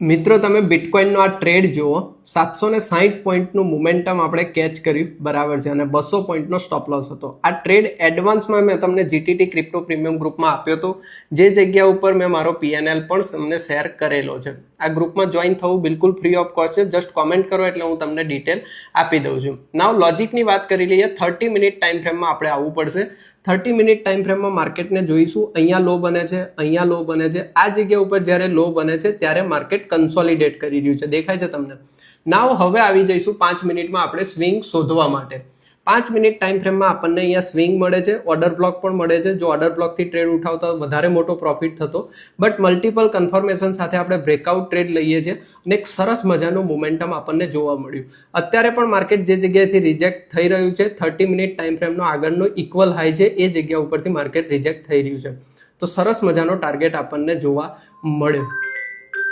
મિત્રો તમે બિટકોઇનનો આ ટ્રેડ જુઓ 760 પોઈન્ટનું મોમેન્ટમ આપણે કેચ કર્યું બરાબર છે અને 200 પોઈન્ટનો સ્ટોપ લોસ હતો. આ ટ્રેડ એડવાન્સમાં મેં તમને જીટીટી ક્રિપ્ટો પ્રીમિયમ ગ્રુપમાં આપ્યો હતો, જે જગ્યા ઉપર મેં મારો પીએનએલ પણ તમને શેર કરેલો છે. આ ગ્રુપમાં જોઈન થવું બિલકુલ ફ્રી ઓફ કોસ્ટ છે. જસ્ટ કોમેન્ટ કરો એટલે હું તમને ડિટેલ આપી દઉં છું. નાવ લોજિકની વાત કરી લઈએ. 30 મિનિટ ટાઈમ ફ્રેમમાં આપણે આવવું પડશે. 30 મિનિટ ટાઈમ ફ્રેમમાં માર્કેટને જોઈશું. અહીંયા લો બને છે, અહીંયા લો બને છે. આ જગ્યા ઉપર જ્યારે લો બને છે ત્યારે માર્કેટ કન્સોલિડેટ કરી રહ્યું છે, દેખાય છે તમને. નાવ હવે આવી જઈશું 5 મિનિટમાં આપણે સ્વિંગ શોધવા માટે. 5 મિનિટ ટાઈમ ફ્રેમમાં આપણને અહીંયા સ્વિંગ મળે છે, ઓર્ડર બ્લોક પણ મળે છે. જો ઓર્ડર બ્લોકથી ટ્રેડ ઉઠાવતા વધારે મોટો પ્રોફિટ થતો, બટ મલ્ટિપલ કન્ફર્મેશન સાથે આપણે બ્રેકઆઉટ ટ્રેડ લઈએ છીએ અને એક સરસ મજાનું મોમેન્ટમ આપણને જોવા મળ્યું. અત્યારે પણ માર્કેટ જે જગ્યાએથી રિજેક્ટ થઈ રહ્યું છે, 30 મિનિટ ટાઈમ ફ્રેમનો આગળનો ઇક્વલ હાઈ છે, એ જગ્યા ઉપરથી માર્કેટ રિજેક્ટ થઈ રહ્યું છે. તો સરસ મજાનો ટાર્ગેટ આપણને જોવા મળ્યો.